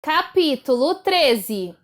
Capítulo 13.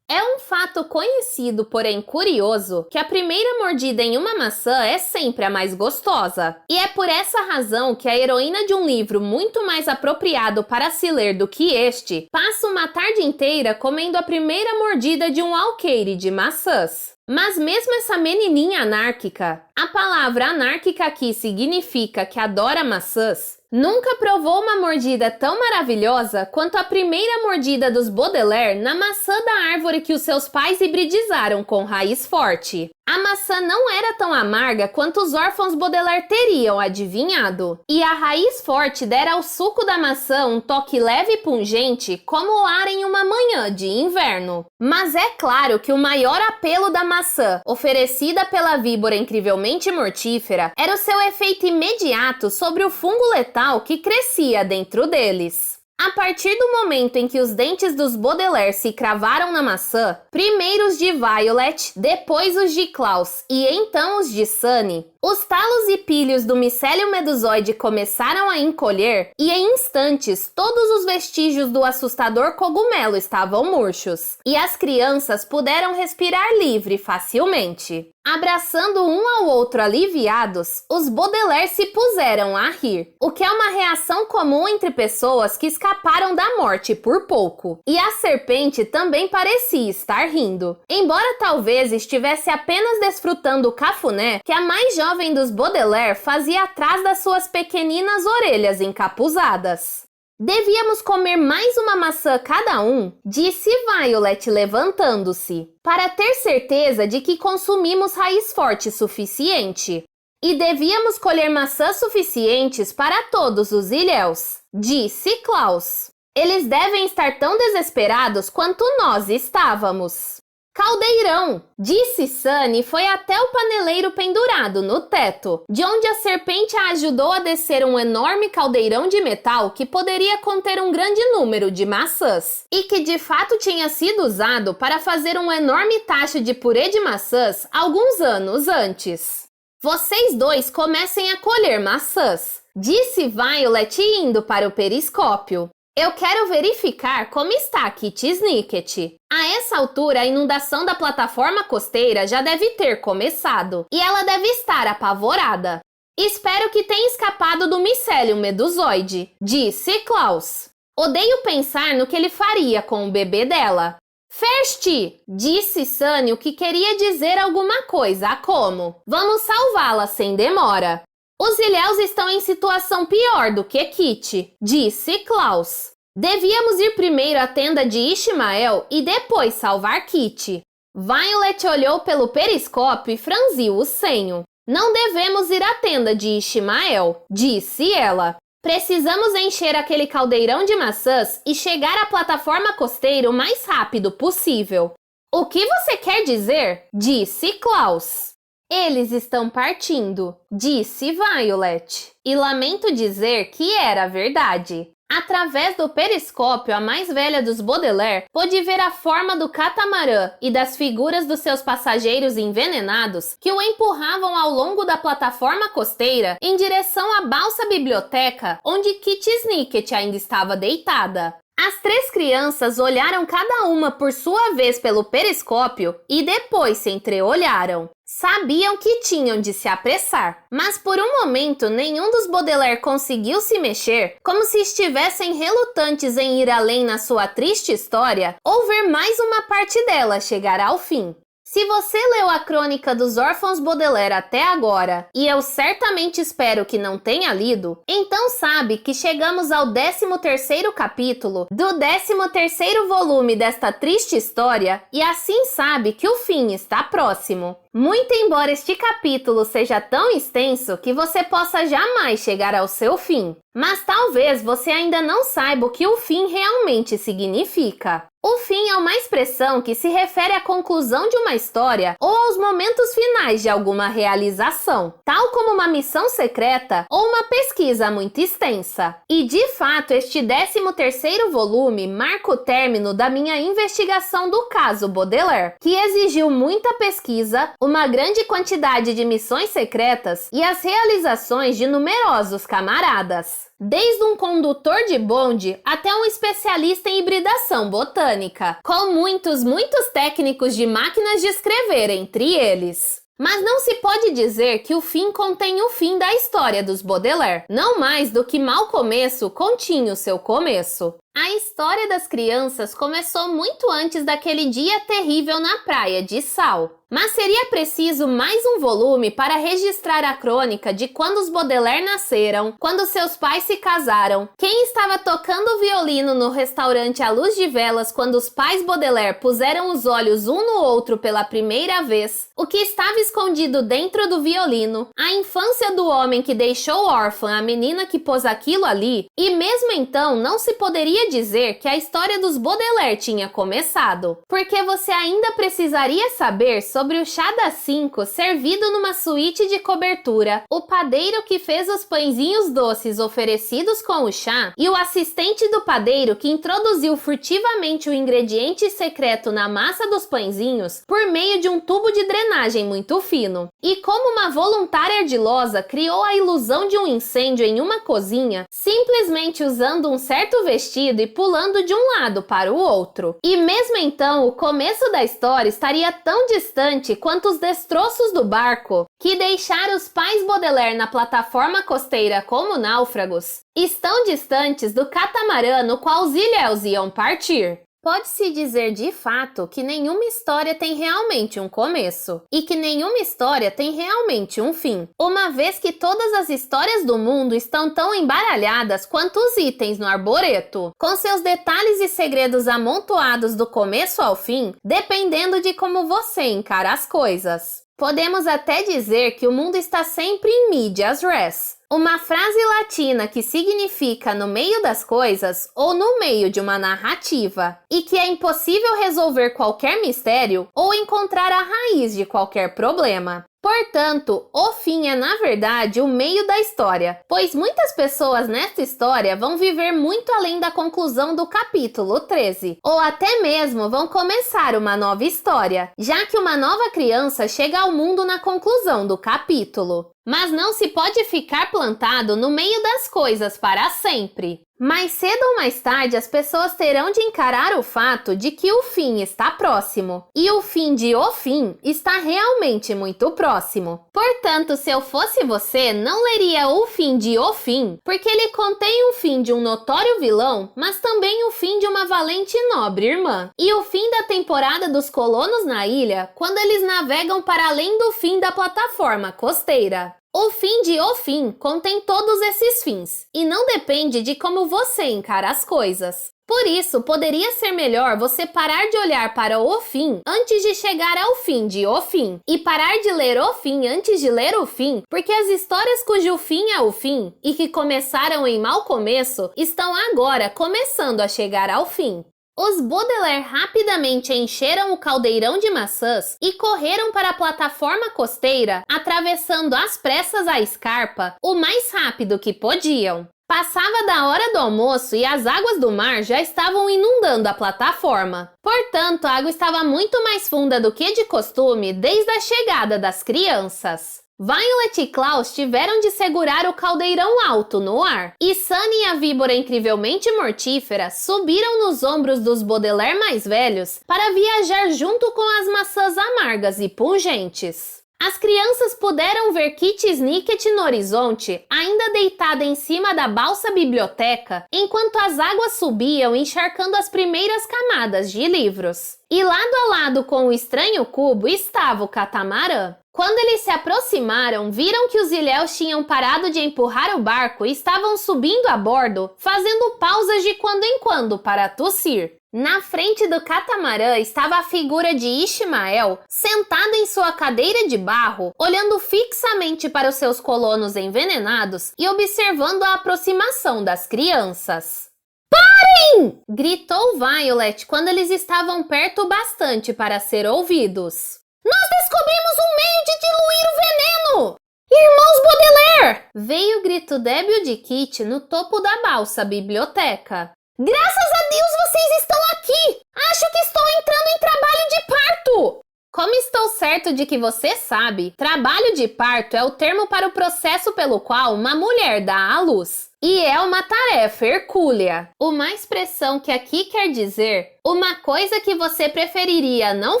É um fato conhecido, porém curioso, que a primeira mordida em uma maçã é sempre a mais gostosa. E é por essa razão que a heroína de um livro muito mais apropriado para se ler do que este, passa uma tarde inteira comendo a primeira mordida de um alqueire de maçãs. Mas mesmo essa menininha anárquica, a palavra anárquica aqui significa que adora maçãs, nunca provou uma mordida tão maravilhosa quanto a primeira mordida dos Baudelaire na maçã da árvore que os seus pais hibridizaram com raiz forte. A maçã não era tão amarga quanto os órfãos Baudelaire teriam adivinhado, e a raiz forte dera ao suco da maçã um toque leve e pungente como o ar em uma manhã de inverno. Mas é claro que o maior apelo da maçã, oferecida pela víbora incrivelmente mortífera, era o seu efeito imediato sobre o fungo letal que crescia dentro deles. A partir do momento em que os dentes dos Baudelaire se cravaram na maçã, primeiro os de Violet, depois os de Klaus e então os de Sunny, os talos e pílios do micélio medusoide começaram a encolher e em instantes todos os vestígios do assustador cogumelo estavam murchos e as crianças puderam respirar livre facilmente. Abraçando um ao outro aliviados, os Baudelaire se puseram a rir, o que é uma reação comum entre pessoas que escaparam da morte por pouco. E a serpente também parecia estar rindo, embora talvez estivesse apenas desfrutando o cafuné que a mais jovem dos Baudelaire fazia atrás das suas pequeninas orelhas encapuzadas. Devíamos comer mais uma maçã cada um, disse Violet levantando-se, para ter certeza de que consumimos raiz forte suficiente. E devíamos colher maçãs suficientes para todos os ilhéus, disse Klaus. Eles devem estar tão desesperados quanto nós estávamos. Caldeirão, disse Sunny e foi até o paneleiro pendurado no teto, de onde a serpente a ajudou a descer um enorme caldeirão de metal que poderia conter um grande número de maçãs, e que de fato tinha sido usado para fazer um enorme tacho de purê de maçãs alguns anos antes. Vocês dois comecem a colher maçãs, disse Violet indo para o periscópio. Eu quero verificar como está Kitty Snicket. A essa altura, a inundação da plataforma costeira já deve ter começado, e ela deve estar apavorada. Espero que tenha escapado do micélio medusoide, disse Klaus. Odeio pensar no que ele faria com o bebê dela. Fersti, disse Sunny o que queria dizer alguma coisa como: vamos salvá-la sem demora. Os ilhéus estão em situação pior do que Kitty, disse Klaus. Devíamos ir primeiro à tenda de Ishmael e depois salvar Kitty. Violet olhou pelo periscópio e franziu o senho. Não devemos ir à tenda de Ishmael, disse ela. Precisamos encher aquele caldeirão de maçãs e chegar à plataforma costeira o mais rápido possível. O que você quer dizer? Disse Klaus. Eles estão partindo, disse Violet. E lamento dizer que era verdade. Através do periscópio, a mais velha dos Baudelaire pôde ver a forma do catamarã e das figuras dos seus passageiros envenenados que o empurravam ao longo da plataforma costeira em direção à balsa biblioteca onde Kitty Snicket ainda estava deitada. As três crianças olharam cada uma por sua vez pelo periscópio e depois se entreolharam. Sabiam que tinham de se apressar, mas por um momento nenhum dos Baudelaire conseguiu se mexer, como se estivessem relutantes em ir além na sua triste história ou ver mais uma parte dela chegar ao fim. Se você leu a crônica dos órfãos Baudelaire até agora, e eu certamente espero que não tenha lido, então sabe que chegamos ao 13º capítulo do 13º volume desta triste história e assim sabe que o fim está próximo. Muito embora este capítulo seja tão extenso que você possa jamais chegar ao seu fim, mas talvez você ainda não saiba o que o fim realmente significa. O fim é uma expressão que se refere à conclusão de uma história ou aos momentos finais de alguma realização, tal como uma missão secreta ou uma pesquisa muito extensa. E, de fato, este 13º volume marca o término da minha investigação do caso Baudelaire, que exigiu muita pesquisa, uma grande quantidade de missões secretas e as realizações de numerosos camaradas. desde um condutor de bonde até um especialista em hibridação botânica, com muitos técnicos de máquinas de escrever entre eles. Mas não se pode dizer que o fim contém o fim da história dos Baudelaire, não mais do que mau começo continha o seu começo. A história das crianças começou muito antes daquele dia terrível na praia de Sal. Mas seria preciso mais um volume para registrar a crônica de quando os Baudelaire nasceram, quando seus pais se casaram, quem estava tocando violino no restaurante à luz de velas quando os pais Baudelaire puseram os olhos um no outro pela primeira vez, o que estava escondido dentro do violino, a infância do homem que deixou órfã a menina que pôs aquilo ali, e mesmo então não se poderia dizer que a história dos Baudelaire tinha começado, porque você ainda precisaria saber sobre o chá das 5 servido numa suíte de cobertura, o padeiro que fez os pãezinhos doces oferecidos com o chá e o assistente do padeiro que introduziu furtivamente o ingrediente secreto na massa dos pãezinhos por meio de um tubo de drenagem muito fino. E como uma voluntária ardilosa criou a ilusão de um incêndio em uma cozinha, simplesmente usando um certo vestido e pulando de um lado para o outro. E mesmo então, o começo da história estaria tão distante quanto os destroços do barco que deixaram os pais Baudelaire na plataforma costeira como náufragos, estão distantes do catamarã no qual os ilhéus iam partir. Pode-se dizer de fato que nenhuma história tem realmente um começo e que nenhuma história tem realmente um fim, uma vez que todas as histórias do mundo estão tão embaralhadas quanto os itens no arboreto, com seus detalhes e segredos amontoados do começo ao fim, dependendo de como você encara as coisas. Podemos até dizer que o mundo está sempre em medias res, uma frase latina que significa no meio das coisas ou no meio de uma narrativa, e que é impossível resolver qualquer mistério ou encontrar a raiz de qualquer problema. Portanto, o fim é, na verdade, o meio da história, pois muitas pessoas nesta história vão viver muito além da conclusão do capítulo 13, ou até mesmo vão começar uma nova história, já que uma nova criança chega ao mundo na conclusão do capítulo. Mas não se pode ficar plantado no meio das coisas para sempre. Mais cedo ou mais tarde, as pessoas terão de encarar o fato de que o fim está próximo. E o fim de O Fim está realmente muito próximo. Portanto, se eu fosse você, não leria O Fim de O Fim, porque ele contém o fim de um notório vilão, mas também o fim de uma valente e nobre irmã. E o fim da temporada dos colonos na ilha, quando eles navegam para além do fim da plataforma costeira. O fim de O Fim contém todos esses fins, e não depende de como você encara as coisas. Por isso, poderia ser melhor você parar de olhar para o fim antes de chegar ao fim de O Fim, e parar de ler o fim antes de ler o fim, porque as histórias cujo fim é o fim, e que começaram em mau começo, estão agora começando a chegar ao fim. Os Baudelaire rapidamente encheram o caldeirão de maçãs e correram para a plataforma costeira, atravessando às pressas a escarpa o mais rápido que podiam. Passava da hora do almoço e as águas do mar já estavam inundando a plataforma. Portanto, a água estava muito mais funda do que de costume desde a chegada das crianças. Violet e Klaus tiveram de segurar o caldeirão alto no ar, e Sunny e a víbora incrivelmente mortífera subiram nos ombros dos Baudelaire mais velhos para viajar junto com as maçãs amargas e pungentes. As crianças puderam ver Kitty Snicket no horizonte, ainda deitada em cima da balsa biblioteca, enquanto as águas subiam encharcando as primeiras camadas de livros. E lado a lado com o estranho cubo estava o catamarã. Quando eles se aproximaram, viram que os ilhéus tinham parado de empurrar o barco e estavam subindo a bordo, fazendo pausas de quando em quando para tossir. Na frente do catamarã estava a figura de Ishmael, sentado em sua cadeira de barro, olhando fixamente para os seus colonos envenenados e observando a aproximação das crianças. "Parem!" gritou Violet quando eles estavam perto o bastante para ser ouvidos. "Nós descobrimos um meio de diluir o veneno! Irmãos Baudelaire!" Veio o grito débil de Kitty no topo da balsa biblioteca. "Graças a Deus vocês estão aqui! Acho que estou entrando em trabalho de parto!" Como estou certo de que você sabe, trabalho de parto é o termo para o processo pelo qual uma mulher dá à luz. E é uma tarefa hercúlea. Uma expressão que aqui quer dizer uma coisa que você preferiria não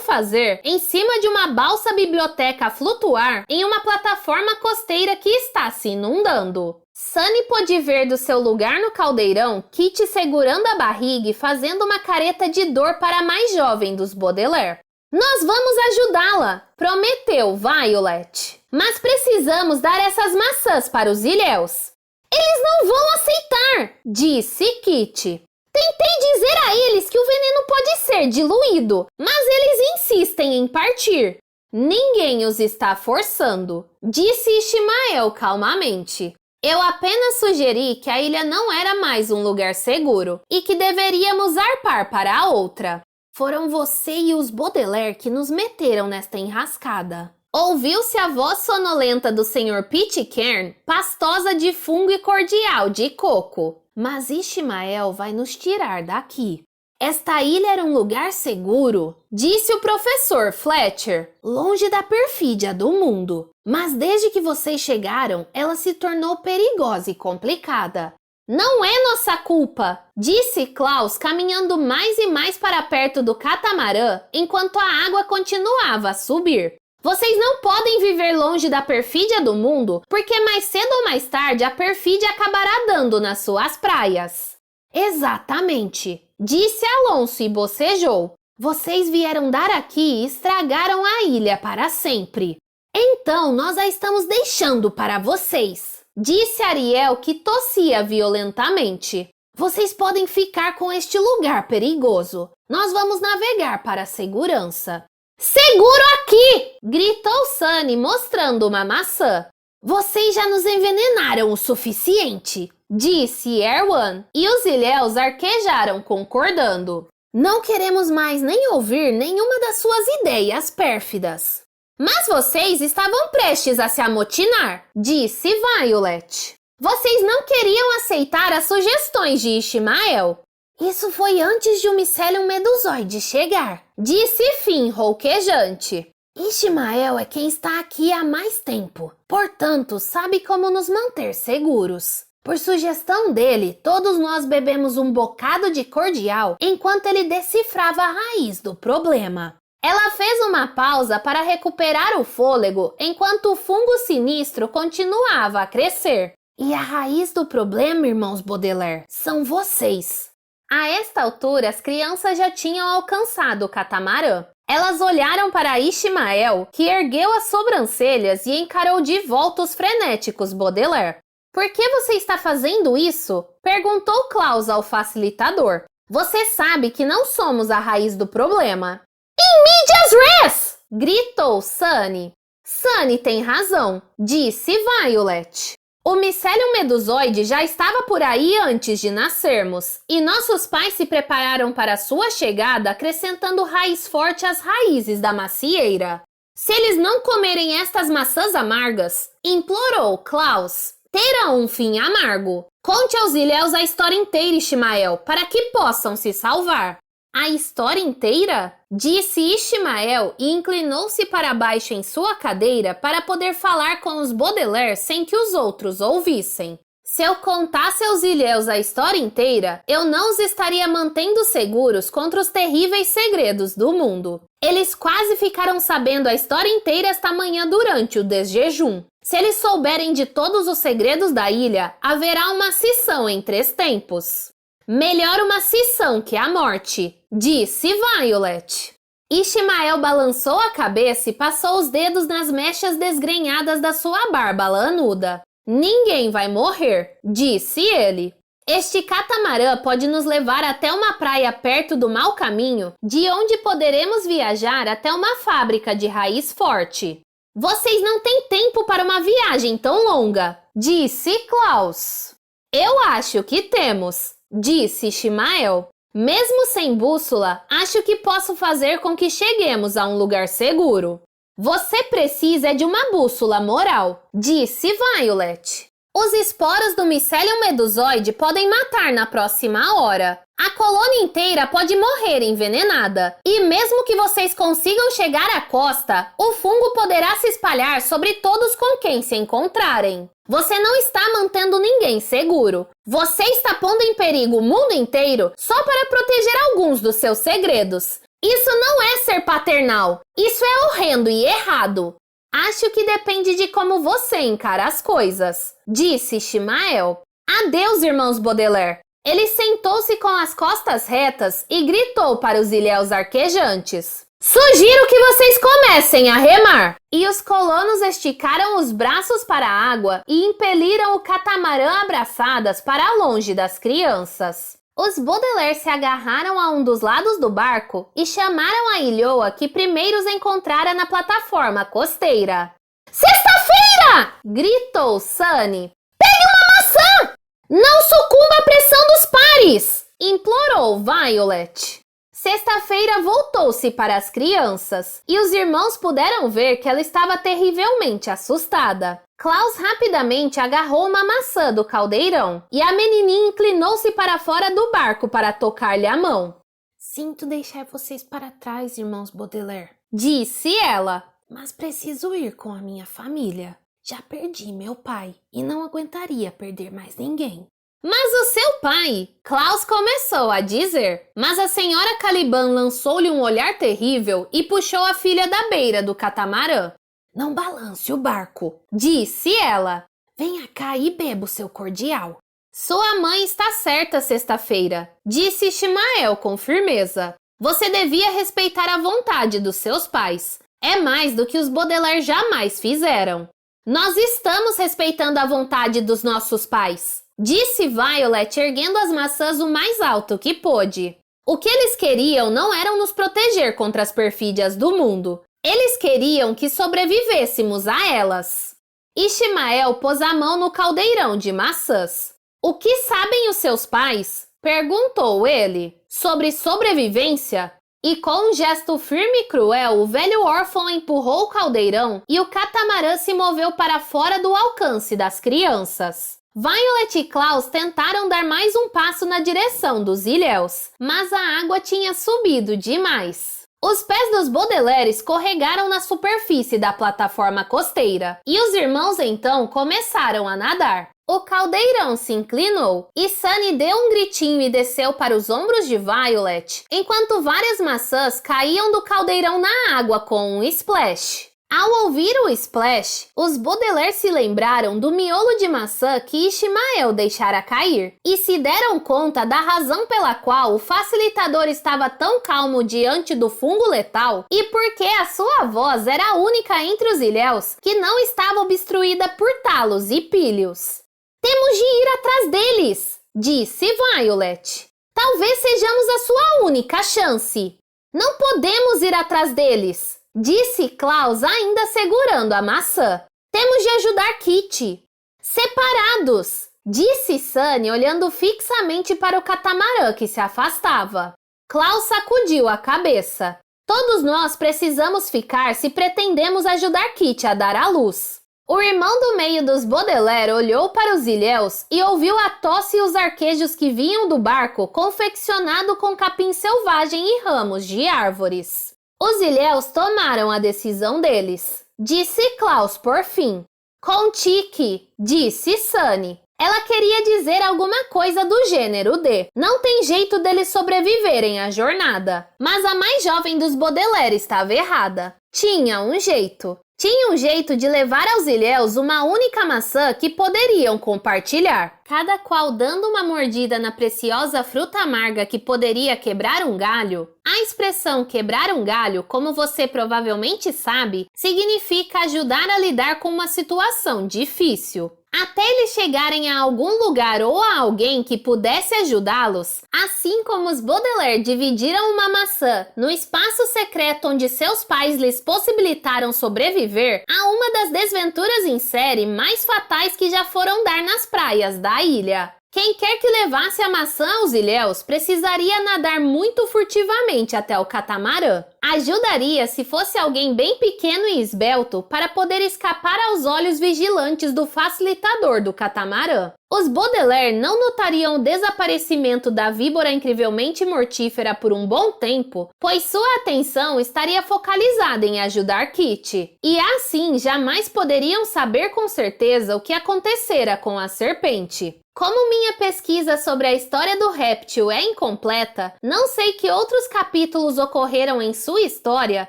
fazer em cima de uma balsa biblioteca flutuar em uma plataforma costeira que está se inundando. Sunny pôde ver do seu lugar no caldeirão Kitty segurando a barriga e fazendo uma careta de dor para a mais jovem dos Baudelaire. Nós vamos ajudá-la, prometeu Violet. Mas precisamos dar essas maçãs para os ilhéus. Eles não vão aceitar, disse Kitty. Tentei dizer a eles que o veneno pode ser diluído, mas eles insistem em partir. Ninguém os está forçando, disse Ishmael calmamente. Eu apenas sugeri que a ilha não era mais um lugar seguro e que deveríamos arpar para a outra. Foram você e os Baudelaire que nos meteram nesta enrascada. Ouviu-se a voz sonolenta do Sr. Pitcairn, pastosa de fungo e cordial de coco. Mas Ishmael vai nos tirar daqui. Esta ilha era um lugar seguro, disse o professor Fletcher, longe da perfídia do mundo. Mas desde que vocês chegaram, ela se tornou perigosa e complicada. Não é nossa culpa, disse Klaus, caminhando mais e mais para perto do catamarã, enquanto a água continuava a subir. Vocês não podem viver longe da perfídia do mundo, porque mais cedo ou mais tarde a perfídia acabará dando nas suas praias. Exatamente, disse Alonso e bocejou. Vocês vieram dar aqui e estragaram a ilha para sempre. Então nós a estamos deixando para vocês, disse Ariel, que tossia violentamente. Vocês podem ficar com este lugar perigoso. Nós vamos navegar para a segurança. Seguro aqui! Gritou Sunny, mostrando uma maçã. Vocês já nos envenenaram o suficiente, disse Erwan, e os ilhéus arquejaram concordando. Não queremos mais nem ouvir nenhuma das suas ideias pérfidas. Mas vocês estavam prestes a se amotinar, disse Violet. Vocês não queriam aceitar as sugestões de Ishmael. Isso foi antes de o Mycelium medusoide chegar, disse Finn rouquejante. Ishmael é quem está aqui há mais tempo, portanto sabe como nos manter seguros. Por sugestão dele, todos nós bebemos um bocado de cordial enquanto ele decifrava a raiz do problema. Ela fez uma pausa para recuperar o fôlego enquanto o fungo sinistro continuava a crescer. E a raiz do problema, irmãos Baudelaire, são vocês. A esta altura, as crianças já tinham alcançado o catamarã. Elas olharam para Ishmael, que ergueu as sobrancelhas e encarou de volta os frenéticos Baudelaire. Por que você está fazendo isso? Perguntou Klaus ao facilitador. Você sabe que não somos a raiz do problema. In medias res! Gritou Sunny. Sunny tem razão, disse Violet. O Mycelium medusoide já estava por aí antes de nascermos, e nossos pais se prepararam para sua chegada acrescentando raiz forte às raízes da macieira. Se eles não comerem estas maçãs amargas, implorou Klaus, terão um fim amargo. Conte aos ilhéus a história inteira, Ishmael, para que possam se salvar. A história inteira? Disse Ishmael e inclinou-se para baixo em sua cadeira para poder falar com os Baudelaire sem que os outros ouvissem. Se eu contasse aos ilhéus a história inteira, eu não os estaria mantendo seguros contra os terríveis segredos do mundo. Eles quase ficaram sabendo a história inteira esta manhã durante o desjejum. Se eles souberem de todos os segredos da ilha, haverá uma cisão em 3 tempos. Melhor uma cisão que a morte, disse Violet. Ishmael balançou a cabeça e passou os dedos nas mechas desgrenhadas da sua barba lanuda. Ninguém vai morrer, disse ele. Este catamarã pode nos levar até uma praia perto do mau caminho, de onde poderemos viajar até uma fábrica de raiz forte. Vocês não têm tempo para uma viagem tão longa, disse Klaus. Eu acho que temos, disse Ishmael. Mesmo sem bússola, acho que posso fazer com que cheguemos a um lugar seguro. Você precisa de uma bússola moral, disse Violet. Os esporos do Mycelium medusoide podem matar na próxima hora. A colônia inteira pode morrer envenenada. E mesmo que vocês consigam chegar à costa, o fungo poderá se espalhar sobre todos com quem se encontrarem. Você não está mantendo ninguém seguro. Você está pondo em perigo o mundo inteiro só para proteger alguns dos seus segredos. Isso não é ser paternal. Isso é horrendo e errado. Acho que depende de como você encara as coisas, disse Ishmael. Adeus, irmãos Baudelaire. Ele sentou-se com as costas retas e gritou para os ilhéus arquejantes. Sugiro que vocês comecem a remar! E os colonos esticaram os braços para a água e impeliram o catamarã abraçadas para longe das crianças. Os Baudelaire se agarraram a um dos lados do barco e chamaram a ilhoa que primeiro os encontrara na plataforma costeira. Sexta-feira! Gritou Sunny. Pegue uma maçã! Não sucumba à pressão dos pares! Implorou Violet. Sexta-feira voltou-se para as crianças e os irmãos puderam ver que ela estava terrivelmente assustada. Klaus rapidamente agarrou uma maçã do caldeirão e a menininha inclinou-se para fora do barco para tocar-lhe a mão. Sinto deixar vocês para trás, irmãos Baudelaire, disse ela, mas preciso ir com a minha família. Já perdi meu pai e não aguentaria perder mais ninguém. Mas o seu pai, Klaus começou a dizer, mas a senhora Caliban lançou-lhe um olhar terrível e puxou a filha da beira do catamarã. Não balance o barco, disse ela. Venha cá e beba o seu cordial. Sua mãe está certa sexta-feira, disse Ishmael com firmeza. Você devia respeitar a vontade dos seus pais. É mais do que os Baudelaire jamais fizeram. Nós estamos respeitando a vontade dos nossos pais, disse Violet erguendo as maçãs o mais alto que pôde. O que eles queriam não era nos proteger contra as perfídias do mundo. Eles queriam que sobrevivêssemos a elas. Ishmael pôs a mão no caldeirão de maçãs. O que sabem os seus pais? Perguntou ele. Sobre sobrevivência? E com um gesto firme e cruel, o velho órfão empurrou o caldeirão e o catamarã se moveu para fora do alcance das crianças. Violet e Klaus tentaram dar mais um passo na direção dos ilhéus, mas a água tinha subido demais. Os pés dos Baudelaire escorregaram na superfície da plataforma costeira e os irmãos então começaram a nadar. O caldeirão se inclinou e Sunny deu um gritinho e desceu para os ombros de Violet, enquanto várias maçãs caíam do caldeirão na água com um splash. Ao ouvir o splash, os Baudelaire se lembraram do miolo de maçã que Ishmael deixara cair e se deram conta da razão pela qual o facilitador estava tão calmo diante do fungo letal e porque a sua voz era a única entre os ilhéus que não estava obstruída por talos e pilhos. Temos de ir atrás deles, disse Violet. Talvez sejamos a sua única chance. Não podemos ir atrás deles, disse Klaus ainda segurando a maçã. Temos de ajudar Kitty. Separados, disse Sunny olhando fixamente para o catamarã que se afastava. Klaus sacudiu a cabeça. Todos nós precisamos ficar se pretendemos ajudar Kitty a dar à luz. O irmão do meio dos Baudelaire olhou para os ilhéus e ouviu a tosse e os arquejos que vinham do barco confeccionado com capim selvagem e ramos de árvores. Os ilhéus tomaram a decisão deles, disse Klaus por fim. Contique, disse Sunny. Ela queria dizer alguma coisa do gênero de não tem jeito deles sobreviverem à jornada. Mas a mais jovem dos Baudelaire estava errada. Tinha um jeito. Tinha um jeito de levar aos ilhéus uma única maçã que poderiam compartilhar. Cada qual dando uma mordida na preciosa fruta amarga que poderia quebrar um galho. A expressão quebrar um galho, como você provavelmente sabe, significa ajudar a lidar com uma situação difícil. Até eles chegarem a algum lugar ou a alguém que pudesse ajudá-los, assim como os Baudelaire dividiram uma maçã no espaço secreto onde seus pais lhes possibilitaram sobreviver a uma das desventuras em série mais fatais que já foram dar nas praias da ilha. Quem quer que levasse a maçã aos ilhéus precisaria nadar muito furtivamente até o catamarã. Ajudaria se fosse alguém bem pequeno e esbelto para poder escapar aos olhos vigilantes do facilitador do catamarã. Os Baudelaire não notariam o desaparecimento da víbora incrivelmente mortífera por um bom tempo, pois sua atenção estaria focalizada em ajudar Kitty. E assim jamais poderiam saber com certeza o que acontecera com a serpente. Como minha pesquisa sobre a história do réptil é incompleta, não sei que outros capítulos ocorreram em sua história,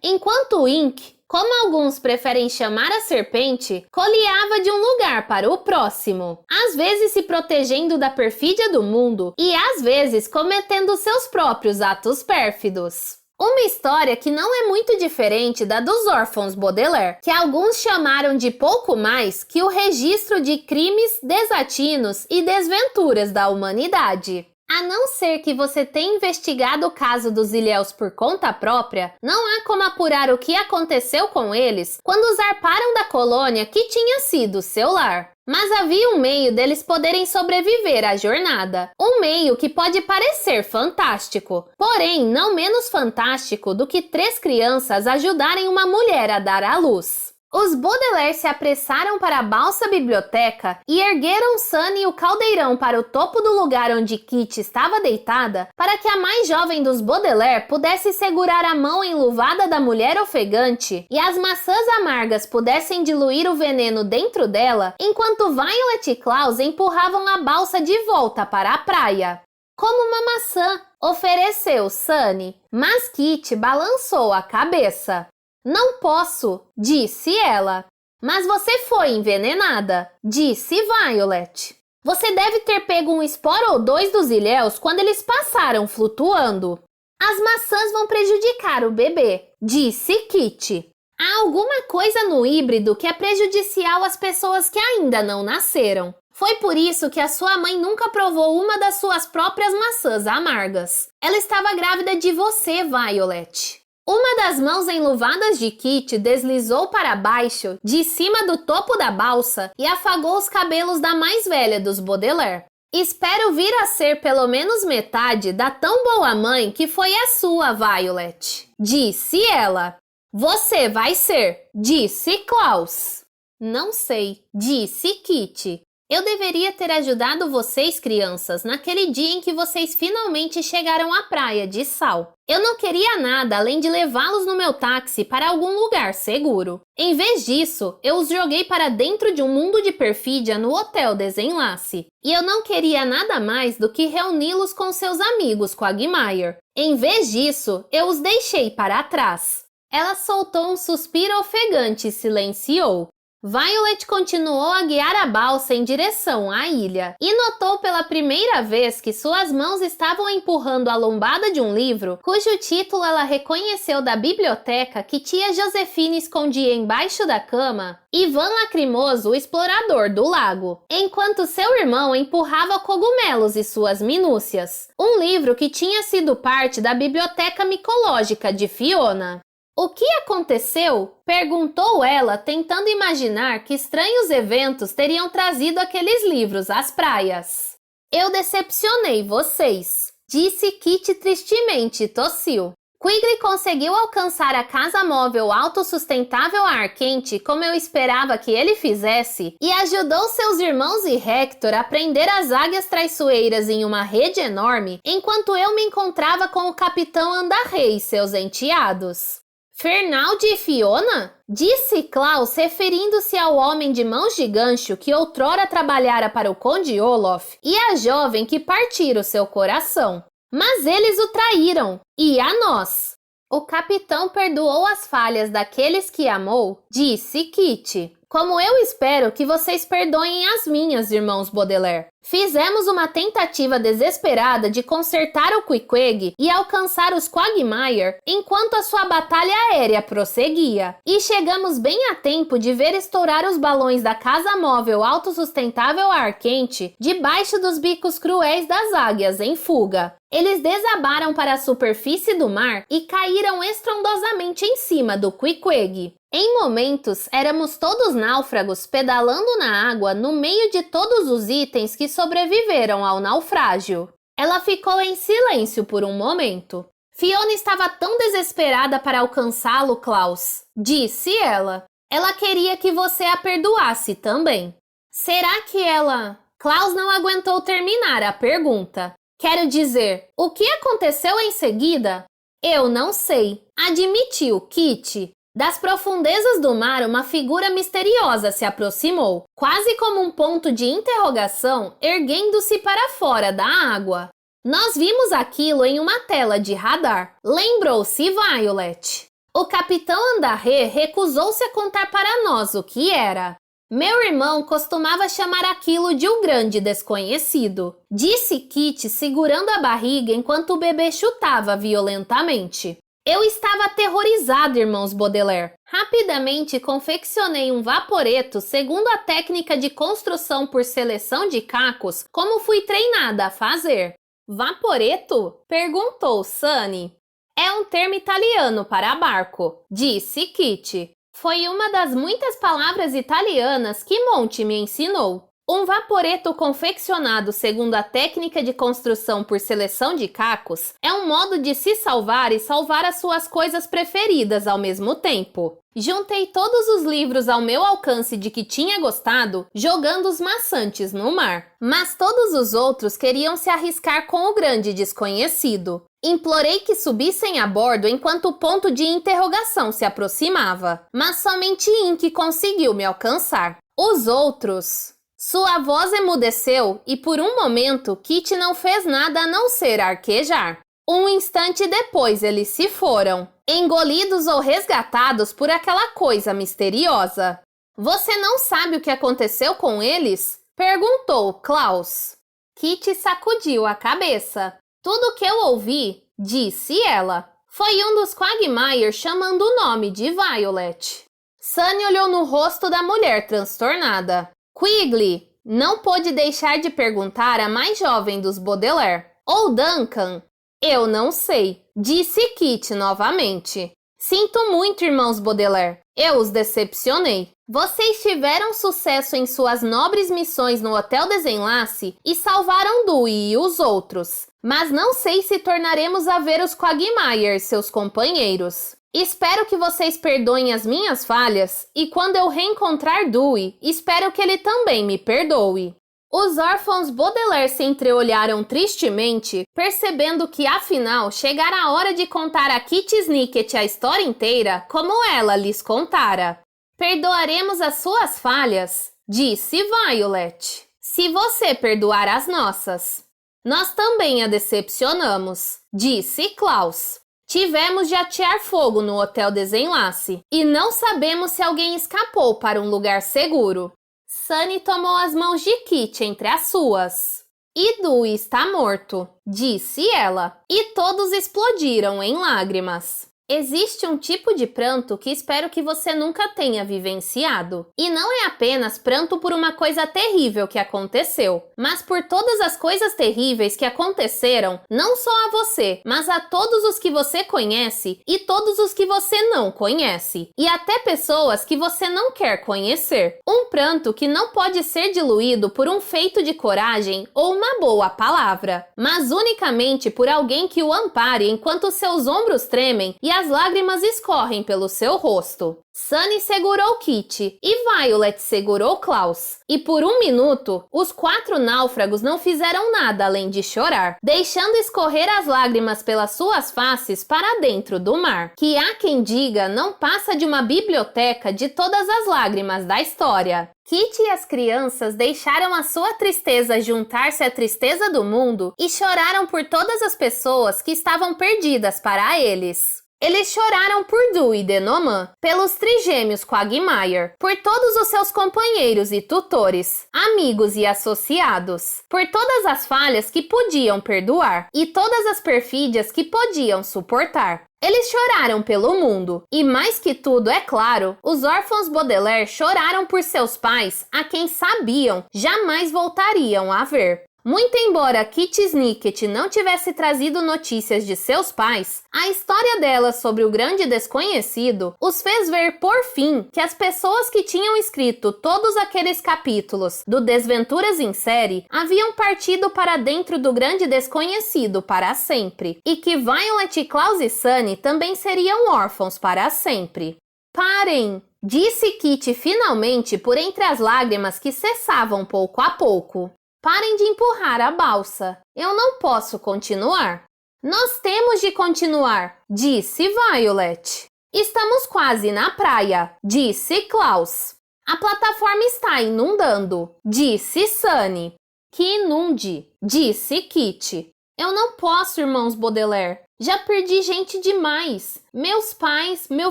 enquanto Ink, como alguns preferem chamar a serpente, coleava de um lugar para o próximo, às vezes se protegendo da perfídia do mundo e às vezes cometendo seus próprios atos pérfidos. Uma história que não é muito diferente da dos órfãos Baudelaire, que alguns chamaram de pouco mais que o registro de crimes, desatinos e desventuras da humanidade. A não ser que você tenha investigado o caso dos ilhéus por conta própria, não há como apurar o que aconteceu com eles quando zarparam da colônia que tinha sido seu lar. Mas havia um meio deles poderem sobreviver à jornada. Um meio que pode parecer fantástico, porém não menos fantástico do que 3 crianças ajudarem uma mulher a dar à luz. Os Baudelaire se apressaram para a balsa biblioteca e ergueram Sunny e o caldeirão para o topo do lugar onde Kitty estava deitada para que a mais jovem dos Baudelaire pudesse segurar a mão enluvada da mulher ofegante e as maçãs amargas pudessem diluir o veneno dentro dela, enquanto Violet e Klaus empurravam a balsa de volta para a praia. Como uma maçã, ofereceu Sunny, mas Kitty balançou a cabeça. Não posso, disse ela. Mas você foi envenenada, disse Violet. Você deve ter pego um esporo ou 2 dos ilhéus quando eles passaram flutuando. As maçãs vão prejudicar o bebê, disse Kitty. Há alguma coisa no híbrido que é prejudicial às pessoas que ainda não nasceram. Foi por isso que a sua mãe nunca provou uma das suas próprias maçãs amargas. Ela estava grávida de você, Violet. Uma das mãos enluvadas de Kitty deslizou para baixo, de cima do topo da balsa, e afagou os cabelos da mais velha dos Baudelaire. Espero vir a ser pelo menos metade da tão boa mãe que foi a sua, Violet, disse ela. Você vai ser, disse Klaus. Não sei, disse Kitty. Eu deveria ter ajudado vocês, crianças, naquele dia em que vocês finalmente chegaram à praia de Sal. Eu não queria nada além de levá-los no meu táxi para algum lugar seguro. Em vez disso, eu os joguei para dentro de um mundo de perfídia no Hotel Desenlace. E eu não queria nada mais do que reuni-los com seus amigos Quagmire. Em vez disso, eu os deixei para trás. Ela soltou um suspiro ofegante e silenciou. Violet continuou a guiar a balsa em direção à ilha e notou pela primeira vez que suas mãos estavam empurrando a lombada de um livro cujo título ela reconheceu da biblioteca que tia Josefina escondia embaixo da cama, Ivan Lacrimoso, o explorador do lago, enquanto seu irmão empurrava cogumelos e suas minúcias, um livro que tinha sido parte da biblioteca micológica de Fiona. O que aconteceu? Perguntou ela, tentando imaginar que estranhos eventos teriam trazido aqueles livros às praias. Eu decepcionei vocês, disse Kitty tristemente e tossiu. Quigley conseguiu alcançar a casa móvel autossustentável a ar quente como eu esperava que ele fizesse e ajudou seus irmãos e Hector a prender as águias traiçoeiras em uma rede enorme enquanto eu me encontrava com o capitão Andarré e seus enteados. Fernald e Fiona? Disse Klaus, referindo-se ao homem de mãos de gancho que outrora trabalhara para o Conde Olaf e a jovem que partira o seu coração. Mas eles o traíram, e a nós. O capitão perdoou as falhas daqueles que amou, disse Kitty. Como eu espero que vocês perdoem as minhas, irmãos Baudelaire. Fizemos uma tentativa desesperada de consertar o Queequeg e alcançar os Quagmire enquanto a sua batalha aérea prosseguia. E chegamos bem a tempo de ver estourar os balões da casa móvel autossustentável a ar quente debaixo dos bicos cruéis das águias em fuga. Eles desabaram para a superfície do mar e caíram estrondosamente em cima do Queequeg. Em momentos, éramos todos náufragos pedalando na água no meio de todos os itens que sobreviveram ao naufrágio. Ela ficou em silêncio por um momento. Fiona estava tão desesperada para alcançá-lo, Klaus, disse ela. Ela queria que você a perdoasse também. Será que ela... Klaus não aguentou terminar a pergunta. Quero dizer, o que aconteceu em seguida? Eu não sei, admitiu Kitty. Das profundezas do mar, uma figura misteriosa se aproximou, quase como um ponto de interrogação, erguendo-se para fora da água. Nós vimos aquilo em uma tela de radar, lembrou-se Violet. O capitão Andaré recusou-se a contar para nós o que era. Meu irmão costumava chamar aquilo de um grande desconhecido, disse Kitty segurando a barriga enquanto o bebê chutava violentamente. Eu estava aterrorizada, irmãos Baudelaire. Rapidamente confeccionei um vaporeto segundo a técnica de construção por seleção de cacos, como fui treinada a fazer. Vaporeto? Perguntou Sunny. É um termo italiano para barco, disse Kitty. Foi uma das muitas palavras italianas que Monty me ensinou. Um vaporeto confeccionado segundo a técnica de construção por seleção de cacos é um modo de se salvar e salvar as suas coisas preferidas ao mesmo tempo. Juntei todos os livros ao meu alcance de que tinha gostado, jogando os maçantes no mar. Mas todos os outros queriam se arriscar com o grande desconhecido. Implorei que subissem a bordo enquanto o ponto de interrogação se aproximava, mas somente Ink conseguiu me alcançar. Os outros... Sua voz emudeceu e por um momento Kitty não fez nada a não ser arquejar. Um instante depois eles se foram, engolidos ou resgatados por aquela coisa misteriosa. Você não sabe o que aconteceu com eles? Perguntou Klaus. Kitty sacudiu a cabeça. Tudo o que eu ouvi, disse ela, foi um dos Quagmire chamando o nome de Violet. Sunny olhou no rosto da mulher transtornada. Quigley não pôde deixar de perguntar a mais jovem dos Baudelaire. Ou Duncan? Eu não sei, disse Kitty novamente. Sinto muito, irmãos Baudelaire. Eu os decepcionei. Vocês tiveram sucesso em suas nobres missões no Hotel Desenlace e salvaram Dewey e os outros. Mas não sei se tornaremos a ver os Quagmire, seus companheiros. Espero que vocês perdoem as minhas falhas e quando eu reencontrar Dewey, espero que ele também me perdoe. Os órfãos Baudelaire se entreolharam tristemente, percebendo que afinal chegara a hora de contar a Kitty Snicket a história inteira como ela lhes contara. Perdoaremos as suas falhas, disse Violet, se você perdoar as nossas. Nós também a decepcionamos, disse Klaus. Tivemos de atear fogo no Hotel Desenlace e não sabemos se alguém escapou para um lugar seguro. Sunny tomou as mãos de Kitty entre as suas. E Dewey está morto, disse ela, e todos explodiram em lágrimas. Existe um tipo de pranto que espero que você nunca tenha vivenciado. E não é apenas pranto por uma coisa terrível que aconteceu, mas por todas as coisas terríveis que aconteceram, não só a você, mas a todos os que você conhece e todos os que você não conhece. E até pessoas que você não quer conhecer. Um pranto que não pode ser diluído por um feito de coragem ou uma boa palavra, mas unicamente por alguém que o ampare enquanto seus ombros tremem e as lágrimas escorrem pelo seu rosto. Sunny segurou Kitty e Violet segurou Klaus. E por um minuto, os 4 náufragos não fizeram nada além de chorar, deixando escorrer as lágrimas pelas suas faces para dentro do mar, que há quem diga não passa de uma biblioteca de todas as lágrimas da história. Kitty e as crianças deixaram a sua tristeza juntar-se à tristeza do mundo e choraram por todas as pessoas que estavam perdidas para eles. Eles choraram por Dewey Denoman, pelos trigêmeos Quagmire, por todos os seus companheiros e tutores, amigos e associados, por todas as falhas que podiam perdoar e todas as perfídias que podiam suportar. Eles choraram pelo mundo, e mais que tudo, é claro, os órfãos Baudelaire choraram por seus pais, a quem sabiam jamais voltariam a ver. Muito embora Kitty Snicket não tivesse trazido notícias de seus pais, a história dela sobre o grande desconhecido os fez ver, por fim, que as pessoas que tinham escrito todos aqueles capítulos do Desventuras em Série haviam partido para dentro do grande desconhecido para sempre, e que Violet, Klaus e Sunny também seriam órfãos para sempre. Parem! Disse Kitty finalmente por entre as lágrimas que cessavam pouco a pouco. Parem de empurrar a balsa. Eu não posso continuar. Nós temos de continuar, disse Violet. Estamos quase na praia, disse Klaus. A plataforma está inundando, disse Sunny. Que inunde, disse Kitty. Eu não posso, irmãos Baudelaire. Já perdi gente demais. Meus pais, meu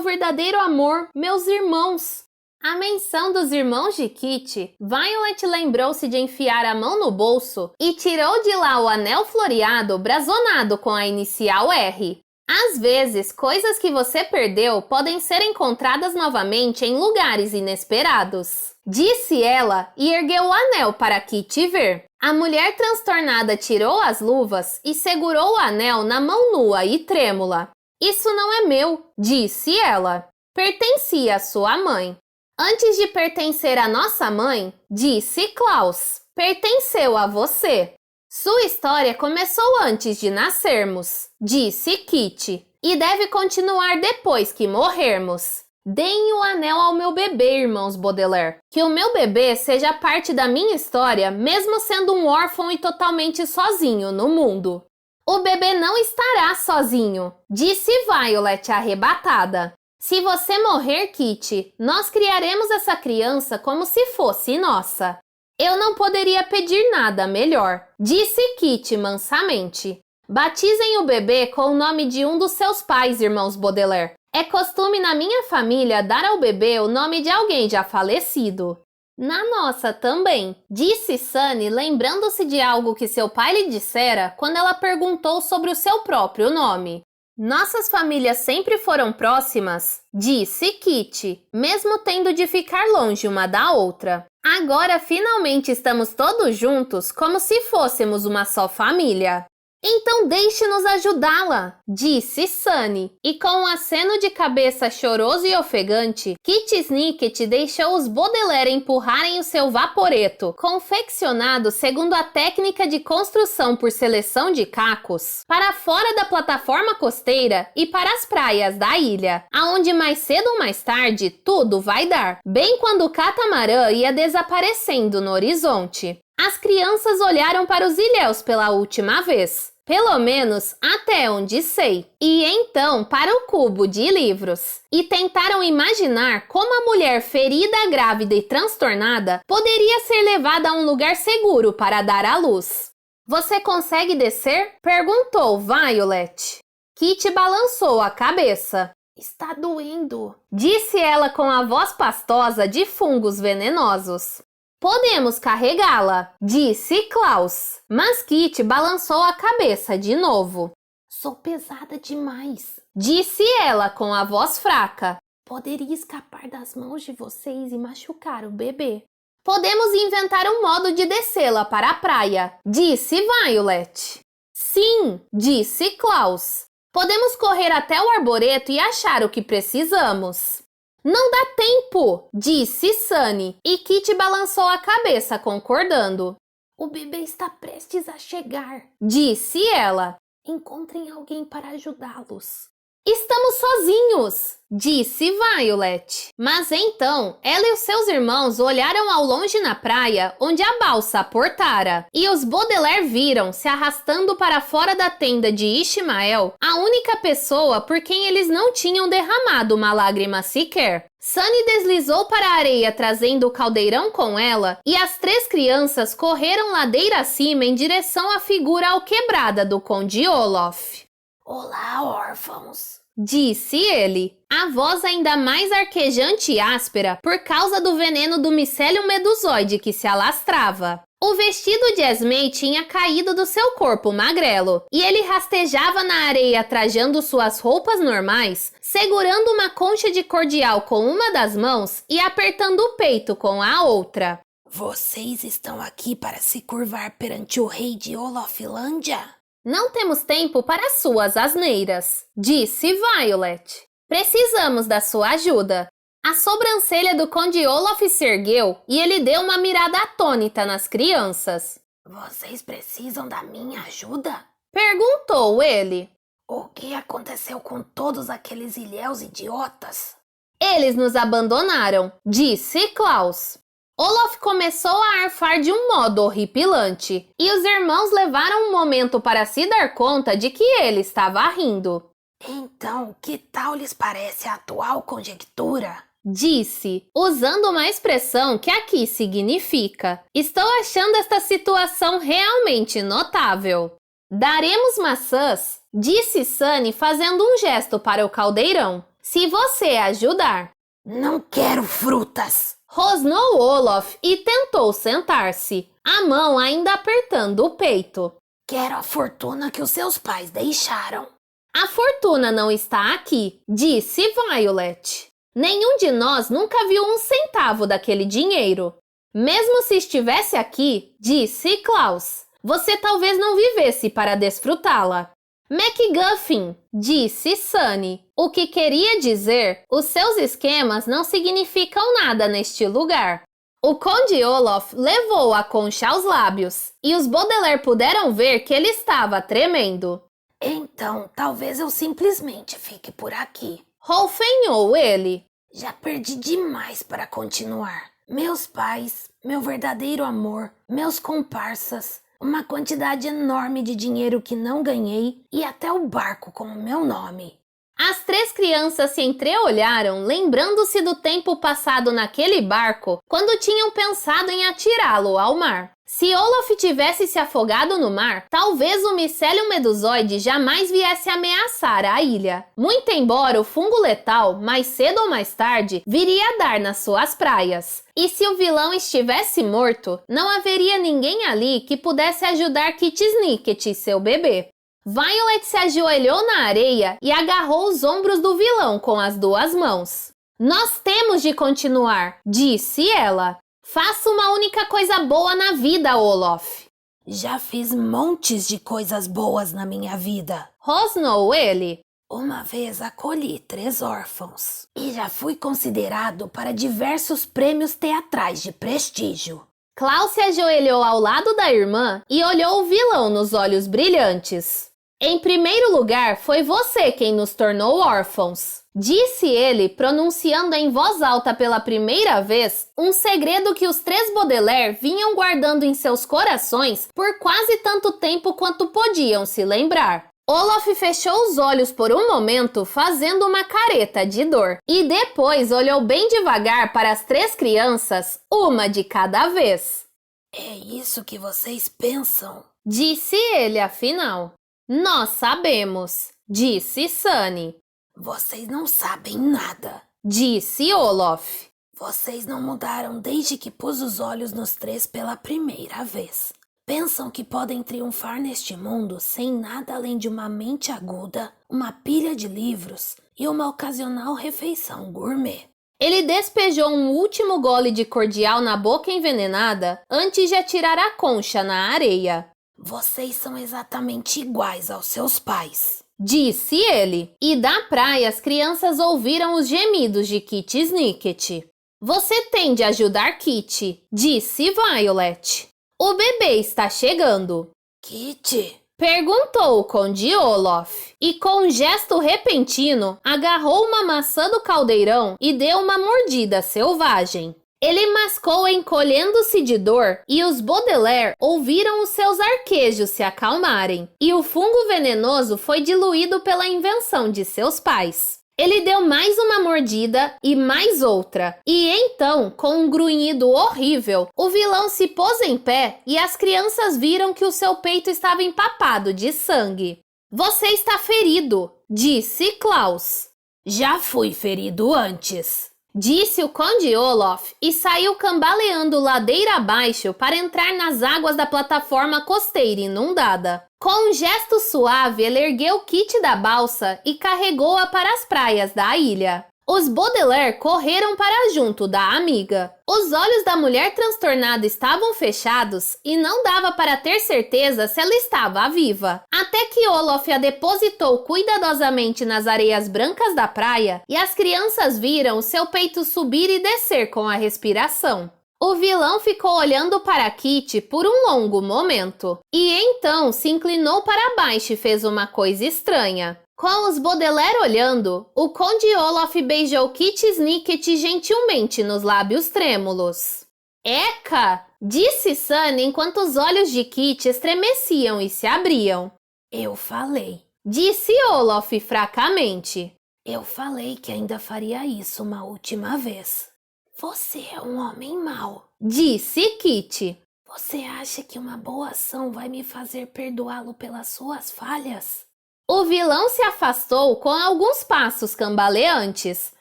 verdadeiro amor, meus irmãos. À menção dos irmãos de Kitty, Violet lembrou-se de enfiar a mão no bolso e tirou de lá o anel floreado brazonado com a inicial R. Às vezes, coisas que você perdeu podem ser encontradas novamente em lugares inesperados. Disse ela e ergueu o anel para Kitty ver. A mulher transtornada tirou as luvas e segurou o anel na mão nua e trêmula. Isso não é meu, disse ela. Pertencia à sua mãe. Antes de pertencer à nossa mãe, disse Klaus, pertenceu a você. Sua história começou antes de nascermos, disse Kitty, e deve continuar depois que morrermos. Deem o anel ao meu bebê, irmãos Baudelaire. Que o meu bebê seja parte da minha história, mesmo sendo um órfão e totalmente sozinho no mundo. O bebê não estará sozinho, disse Violet arrebatada. Se você morrer, Kitty, nós criaremos essa criança como se fosse nossa. Eu não poderia pedir nada melhor, disse Kitty mansamente. Batizem o bebê com o nome de um dos seus pais, irmãos Baudelaire. É costume na minha família dar ao bebê o nome de alguém já falecido. Na nossa também, disse Sunny, lembrando-se de algo que seu pai lhe dissera quando ela perguntou sobre o seu próprio nome. Nossas famílias sempre foram próximas, disse Kitty, mesmo tendo de ficar longe uma da outra. Agora finalmente estamos todos juntos como se fôssemos uma só família. Então deixe-nos ajudá-la, disse Sunny, e com um aceno de cabeça choroso e ofegante, Kitty Snicket deixou os Baudelaire empurrarem o seu vaporeto, confeccionado segundo a técnica de construção por seleção de cacos, para fora da plataforma costeira e para as praias da ilha, aonde mais cedo ou mais tarde tudo vai dar, bem quando o catamarã ia desaparecendo no horizonte. As crianças olharam para os ilhéus pela última vez. Pelo menos até onde sei. E então para o cubo de livros. E tentaram imaginar como a mulher ferida, grávida e transtornada poderia ser levada a um lugar seguro para dar à luz. Você consegue descer? Perguntou Violet. Kitty balançou a cabeça. Está doendo, disse ela com a voz pastosa de fungos venenosos. Podemos carregá-la, disse Klaus, mas Kitty balançou a cabeça de novo. Sou pesada demais, disse ela com a voz fraca. Poderia escapar das mãos de vocês e machucar o bebê. Podemos inventar um modo de descê-la para a praia, disse Violet. Sim, disse Klaus. Podemos correr até o arboreto e achar o que precisamos. Não dá tempo, disse Sunny, e Kitty balançou a cabeça concordando. O bebê está prestes a chegar, disse ela. Encontrem alguém para ajudá-los. Estamos sozinhos, disse Violet. Mas então, ela e os seus irmãos olharam ao longe na praia, onde a balsa aportara, e os Baudelaire viram, se arrastando para fora da tenda de Ishmael, a única pessoa por quem eles não tinham derramado uma lágrima sequer. Sunny deslizou para a areia trazendo o caldeirão com ela, e as três crianças correram ladeira acima em direção à figura alquebrada do Conde Olaf. Olá, órfãos, disse ele, a voz ainda mais arquejante e áspera por causa do veneno do micélio medusoide que se alastrava. O vestido de Esme tinha caído do seu corpo magrelo, e ele rastejava na areia trajando suas roupas normais, segurando uma concha de cordial com uma das mãos e apertando o peito com a outra. Vocês estão aqui para se curvar perante o rei de Olafilândia? Não temos tempo para suas asneiras, disse Violet. Precisamos da sua ajuda. A sobrancelha do Conde Olaf se ergueu e ele deu uma mirada atônita nas crianças. Vocês precisam da minha ajuda? Perguntou ele. O que aconteceu com todos aqueles ilhéus idiotas? Eles nos abandonaram, disse Klaus. Olaf começou a arfar de um modo horripilante, e os irmãos levaram um momento para se dar conta de que ele estava rindo. Então, que tal lhes parece a atual conjectura? Disse, usando uma expressão que aqui significa: estou achando esta situação realmente notável. Daremos maçãs, disse Sunny fazendo um gesto para o caldeirão, se você ajudar. Não quero frutas! Rosnou Olaf e tentou sentar-se, a mão ainda apertando o peito. Quero a fortuna que os seus pais deixaram. A fortuna não está aqui, disse Violet. Nenhum de nós nunca viu um centavo daquele dinheiro. Mesmo se estivesse aqui, disse Klaus, você talvez não vivesse para desfrutá-la. MacGuffin, disse Sunny, o que queria dizer, os seus esquemas não significam nada neste lugar. O Conde Olaf levou a concha aos lábios, e os Baudelaire puderam ver que ele estava tremendo. Então, talvez eu simplesmente fique por aqui. Rolfenhou ele. Já perdi demais para continuar. Meus pais, meu verdadeiro amor, meus comparsas, uma quantidade enorme de dinheiro que não ganhei e até o barco com o meu nome. As três crianças se entreolharam, lembrando-se do tempo passado naquele barco, quando tinham pensado em atirá-lo ao mar. Se Olaf tivesse se afogado no mar, talvez o micélio medusoide jamais viesse ameaçar a ilha. Muito embora o fungo letal, mais cedo ou mais tarde, viria a dar nas suas praias. E se o vilão estivesse morto, não haveria ninguém ali que pudesse ajudar Kit Snicket e seu bebê. Violet se ajoelhou na areia e agarrou os ombros do vilão com as duas mãos. Nós temos de continuar, disse ela. Faça uma única coisa boa na vida, Olaf. Já fiz montes de coisas boas na minha vida. Rosnou ele. Uma vez acolhi 3 órfãos e já fui considerado para diversos prêmios teatrais de prestígio. Klaus se ajoelhou ao lado da irmã e olhou o vilão nos olhos brilhantes. Em primeiro lugar, foi você quem nos tornou órfãos, disse ele, pronunciando em voz alta pela primeira vez um segredo que os 3 Baudelaire vinham guardando em seus corações por quase tanto tempo quanto podiam se lembrar. Olaf fechou os olhos por um momento, fazendo uma careta de dor, e depois olhou bem devagar para as 3 crianças, uma de cada vez. É isso que vocês pensam? Disse ele, afinal. Nós sabemos, disse Sunny. Vocês não sabem nada, disse Olaf. Vocês não mudaram desde que pus os olhos nos 3 pela primeira vez. Pensam que podem triunfar neste mundo sem nada além de uma mente aguda, uma pilha de livros e uma ocasional refeição gourmet. Ele despejou um último gole de cordial na boca envenenada antes de atirar a concha na areia. Vocês são exatamente iguais aos seus pais, disse ele, e da praia as crianças ouviram os gemidos de Kit Snicket. Você tem de ajudar Kit, disse Violet. O bebê está chegando. Kit? Perguntou o Conde Olaf, e com um gesto repentino, agarrou uma maçã do caldeirão e deu uma mordida selvagem. Ele mascou encolhendo-se de dor e os Baudelaire ouviram os seus arquejos se acalmarem, e o fungo venenoso foi diluído pela invenção de seus pais. Ele deu mais uma mordida e mais outra, e então, com um grunhido horrível, o vilão se pôs em pé e as crianças viram que o seu peito estava empapado de sangue. Você está ferido, disse Klaus. Já fui ferido antes, disse o Conde Olaf e saiu cambaleando ladeira abaixo para entrar nas águas da plataforma costeira inundada. Com um gesto suave, ele ergueu Kit da balsa e carregou-a para as praias da ilha. Os Baudelaire correram para junto da amiga. Os olhos da mulher transtornada estavam fechados e não dava para ter certeza se ela estava viva. Até que Olaf a depositou cuidadosamente nas areias brancas da praia e as crianças viram seu peito subir e descer com a respiração. O vilão ficou olhando para Kitty por um longo momento e então se inclinou para baixo e fez uma coisa estranha. Com os Baudelaire olhando, o Conde Olaf beijou Kitty Snicket gentilmente nos lábios trêmulos. Eca! Disse Sunny enquanto os olhos de Kitty estremeciam e se abriam. Eu falei. Disse Olaf fracamente. Eu falei que ainda faria isso uma última vez. Você é um homem mau. Disse Kitty. Você acha que uma boa ação vai me fazer perdoá-lo pelas suas falhas? O vilão se afastou com alguns passos cambaleantes.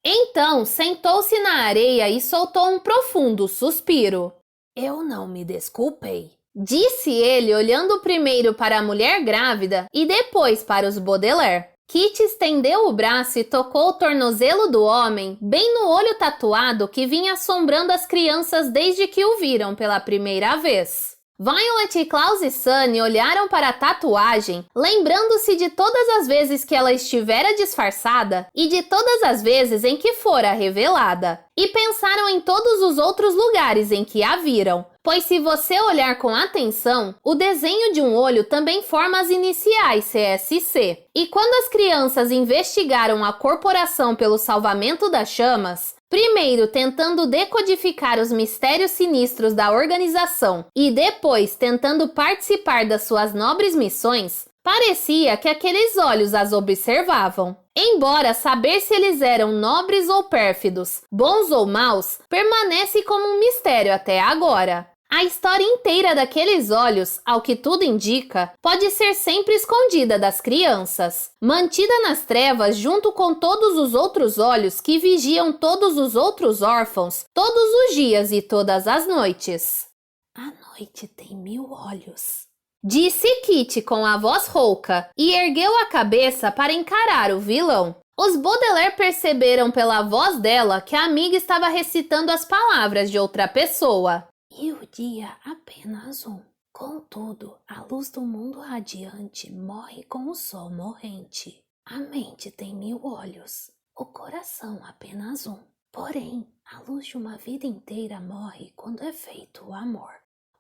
Então, sentou-se na areia e soltou um profundo suspiro. Eu não me desculpei. Disse ele olhando primeiro para a mulher grávida e depois para os Baudelaire. Kitty estendeu o braço e tocou o tornozelo do homem bem no olho tatuado que vinha assombrando as crianças desde que o viram pela primeira vez. Violet, Klaus e Sunny olharam para a tatuagem, lembrando-se de todas as vezes que ela estivera disfarçada e de todas as vezes em que fora revelada. E pensaram em todos os outros lugares em que a viram, pois se você olhar com atenção, o desenho de um olho também forma as iniciais CSC. E quando as crianças investigaram a corporação pelo salvamento das chamas, primeiro tentando decodificar os mistérios sinistros da organização e depois tentando participar das suas nobres missões, parecia que aqueles olhos as observavam. Embora saber se eles eram nobres ou pérfidos, bons ou maus, permanece como um mistério até agora. A história inteira daqueles olhos, ao que tudo indica, pode ser sempre escondida das crianças, mantida nas trevas junto com todos os outros olhos que vigiam todos os outros órfãos, todos os dias e todas as noites. A noite tem 1000 olhos. Disse Kitty com a voz rouca e ergueu a cabeça para encarar o vilão. Os Baudelaire perceberam pela voz dela que a amiga estava recitando as palavras de outra pessoa. E o dia apenas um. Contudo, a luz do mundo radiante morre com o sol morrente. A mente tem 1000 olhos, o coração apenas um. Porém, a luz de uma vida inteira morre quando é feito o amor.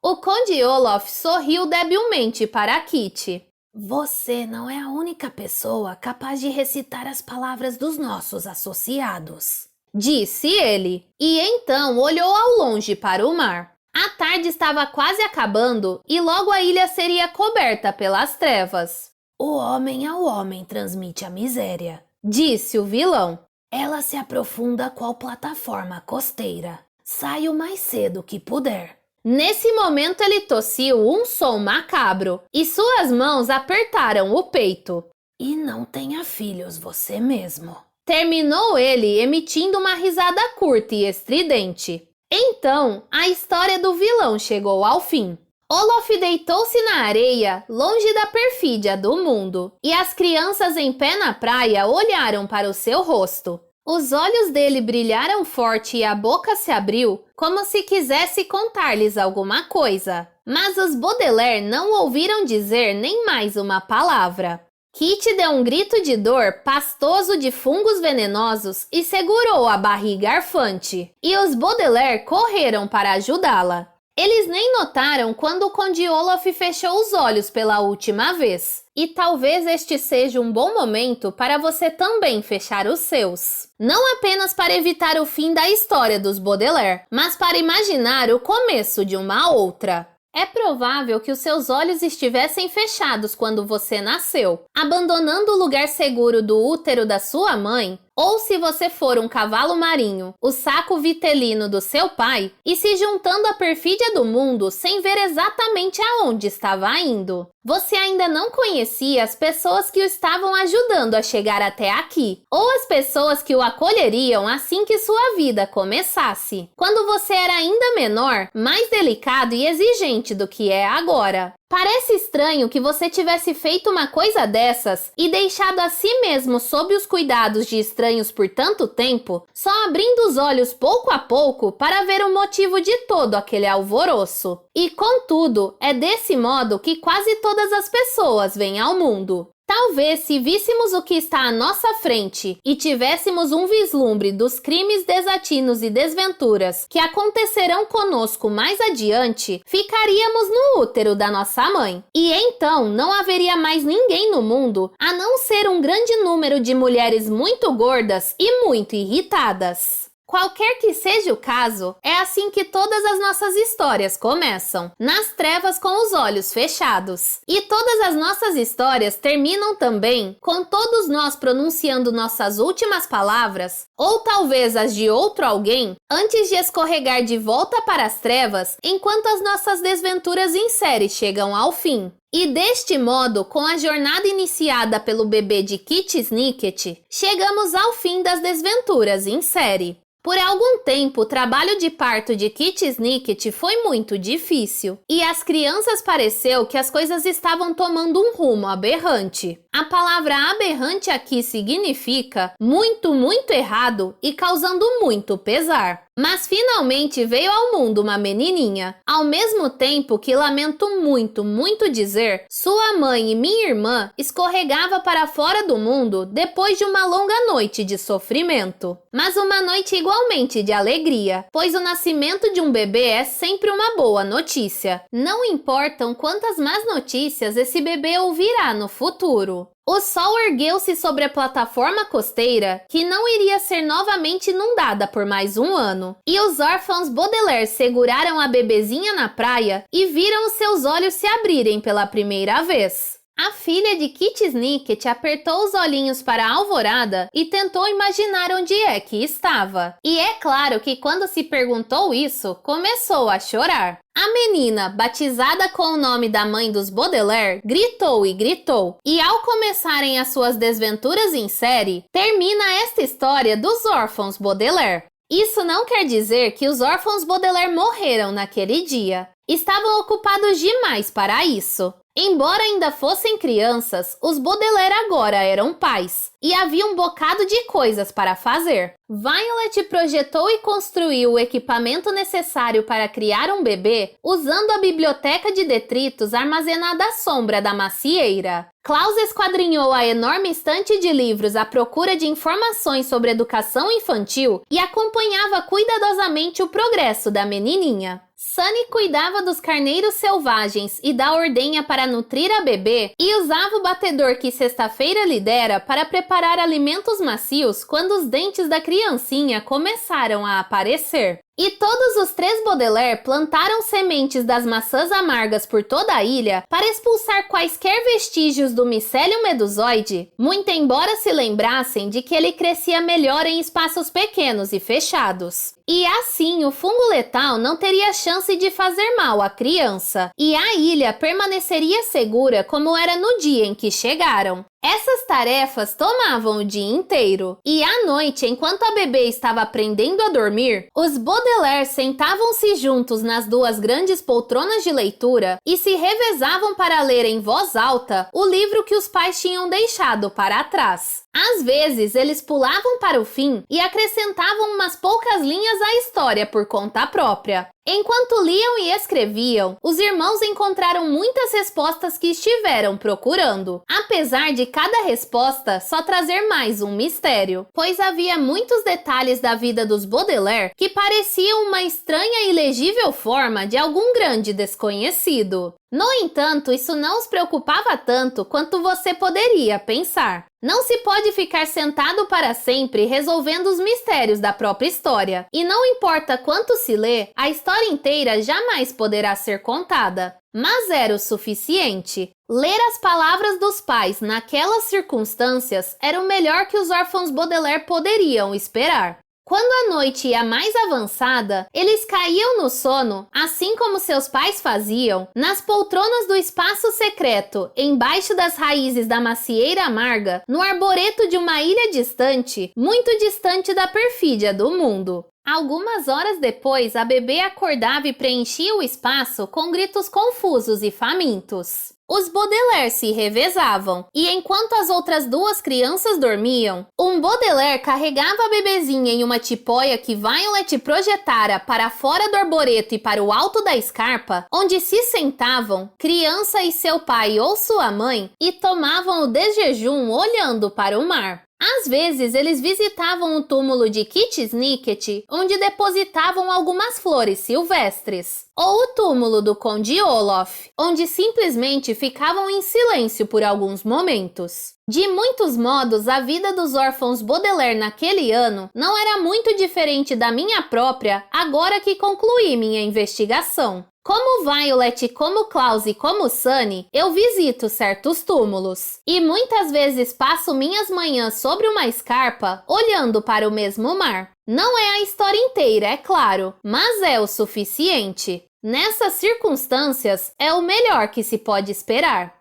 O Conde Olaf sorriu debilmente para Kitty. Você não é a única pessoa capaz de recitar as palavras dos nossos associados. Disse ele, e então olhou ao longe para o mar. A tarde estava quase acabando e logo a ilha seria coberta pelas trevas. O homem ao homem transmite a miséria, disse o vilão. Ela se aprofunda qual plataforma costeira. Sai o mais cedo que puder. Nesse momento ele tossiu um som macabro e suas mãos apertaram o peito. E não tenha filhos você mesmo. Terminou ele emitindo uma risada curta e estridente. Então, a história do vilão chegou ao fim. Olaf deitou-se na areia, longe da perfídia do mundo, e as crianças em pé na praia olharam para o seu rosto. Os olhos dele brilharam forte e a boca se abriu, como se quisesse contar-lhes alguma coisa. Mas os Baudelaire não ouviram dizer nem mais uma palavra. Kitty deu um grito de dor pastoso de fungos venenosos e segurou a barriga arfante. E os Baudelaire correram para ajudá-la. Eles nem notaram quando o Conde Olaf fechou os olhos pela última vez. E talvez este seja um bom momento para você também fechar os seus. Não apenas para evitar o fim da história dos Baudelaire, mas para imaginar o começo de uma outra. É provável que os seus olhos estivessem fechados quando você nasceu, abandonando o lugar seguro do útero da sua mãe, ou se você for um cavalo marinho, o saco vitelino do seu pai, e se juntando à perfídia do mundo sem ver exatamente aonde estava indo. Você ainda não conhecia as pessoas que o estavam ajudando a chegar até aqui, ou as pessoas que o acolheriam assim que sua vida começasse, quando você era ainda menor, mais delicado e exigente do que é agora. Parece estranho que você tivesse feito uma coisa dessas e deixado a si mesmo sob os cuidados de estranhos por tanto tempo, só abrindo os olhos pouco a pouco para ver o motivo de todo aquele alvoroço. E, contudo, é desse modo que quase todas as pessoas vêm ao mundo. Talvez se víssemos o que está à nossa frente e tivéssemos um vislumbre dos crimes, desatinos e desventuras que acontecerão conosco mais adiante, ficaríamos no útero da nossa mãe. E então não haveria mais ninguém no mundo, a não ser um grande número de mulheres muito gordas e muito irritadas. Qualquer que seja o caso, é assim que todas as nossas histórias começam, nas trevas com os olhos fechados. E todas as nossas histórias terminam também com todos nós pronunciando nossas últimas palavras, ou talvez as de outro alguém, antes de escorregar de volta para as trevas, enquanto as nossas desventuras em série chegam ao fim. E deste modo, com a jornada iniciada pelo bebê de Kit Snicket, chegamos ao fim das desventuras em série. Por algum tempo, o trabalho de parto de Kit Snicket foi muito difícil, e às crianças pareceu que as coisas estavam tomando um rumo aberrante. A palavra aberrante aqui significa muito, muito errado e causando muito pesar. Mas finalmente veio ao mundo uma menininha. Ao mesmo tempo que lamento muito, muito dizer, sua mãe e minha irmã escorregava para fora do mundo depois de uma longa noite de sofrimento. Mas uma noite igualmente de alegria, pois o nascimento de um bebê é sempre uma boa notícia. Não importam quantas más notícias esse bebê ouvirá no futuro. O sol ergueu-se sobre a plataforma costeira, que não iria ser novamente inundada por mais um ano. E os órfãos Baudelaire seguraram a bebezinha na praia e viram os seus olhos se abrirem pela primeira vez. A filha de Kit Snicket apertou os olhinhos para a alvorada e tentou imaginar onde é que estava. E é claro que quando se perguntou isso, começou a chorar. A menina, batizada com o nome da mãe dos Baudelaire, gritou e gritou. E ao começarem as suas desventuras em série, termina esta história dos órfãos Baudelaire. Isso não quer dizer que os órfãos Baudelaire morreram naquele dia. Estavam ocupados demais para isso. Embora ainda fossem crianças, os Baudelaire agora eram pais, e havia um bocado de coisas para fazer. Violet projetou e construiu o equipamento necessário para criar um bebê usando a biblioteca de detritos armazenada à sombra da macieira. Klaus esquadrinhou a enorme estante de livros à procura de informações sobre educação infantil e acompanhava cuidadosamente o progresso da menininha. Sunny cuidava dos carneiros selvagens e da ordenha para nutrir a bebê e usava o batedor que sexta-feira lhe dera para preparar alimentos macios quando os dentes da criancinha começaram a aparecer. E todos os três Baudelaire plantaram sementes das maçãs amargas por toda a ilha para expulsar quaisquer vestígios do micélio medusoide, muito embora se lembrassem de que ele crescia melhor em espaços pequenos e fechados. E assim o fungo letal não teria chance de fazer mal à criança, e a ilha permaneceria segura como era no dia em que chegaram. Essas tarefas tomavam o dia inteiro, e à noite, enquanto a bebê estava aprendendo a dormir, os Baudelaire sentavam-se juntos nas duas grandes poltronas de leitura e se revezavam para ler em voz alta o livro que os pais tinham deixado para trás. Às vezes, eles pulavam para o fim e acrescentavam umas poucas linhas à história por conta própria. Enquanto liam e escreviam, os irmãos encontraram muitas respostas que estiveram procurando, apesar de cada resposta só trazer mais um mistério, pois havia muitos detalhes da vida dos Baudelaire que pareciam uma estranha e ilegível forma de algum grande desconhecido. No entanto, isso não os preocupava tanto quanto você poderia pensar. Não se pode ficar sentado para sempre resolvendo os mistérios da própria história, e não importa quanto se lê, a história inteira jamais poderá ser contada. Mas era o suficiente. Ler as palavras dos pais naquelas circunstâncias era o melhor que os órfãos Baudelaire poderiam esperar. Quando a noite ia mais avançada, eles caíam no sono, assim como seus pais faziam, nas poltronas do espaço secreto, embaixo das raízes da macieira amarga, no arboreto de uma ilha distante, muito distante da perfídia do mundo. Algumas horas depois, a bebê acordava e preenchia o espaço com gritos confusos e famintos. Os Baudelaire se revezavam, e enquanto as outras duas crianças dormiam, um Baudelaire carregava a bebezinha em uma tipóia que Violet projetara para fora do arboreto e para o alto da escarpa, onde se sentavam, criança e seu pai ou sua mãe, e tomavam o desjejum olhando para o mar. Às vezes, eles visitavam o túmulo de Kit Snicket, onde depositavam algumas flores silvestres, ou o túmulo do Conde Olaf, onde simplesmente ficavam em silêncio por alguns momentos. De muitos modos, a vida dos órfãos Baudelaire naquele ano não era muito diferente da minha própria agora que concluí minha investigação. Como Violet, como Klaus e como Sunny, eu visito certos túmulos. E muitas vezes passo minhas manhãs sobre uma escarpa, olhando para o mesmo mar. Não é a história inteira, é claro, mas é o suficiente. Nessas circunstâncias, é o melhor que se pode esperar.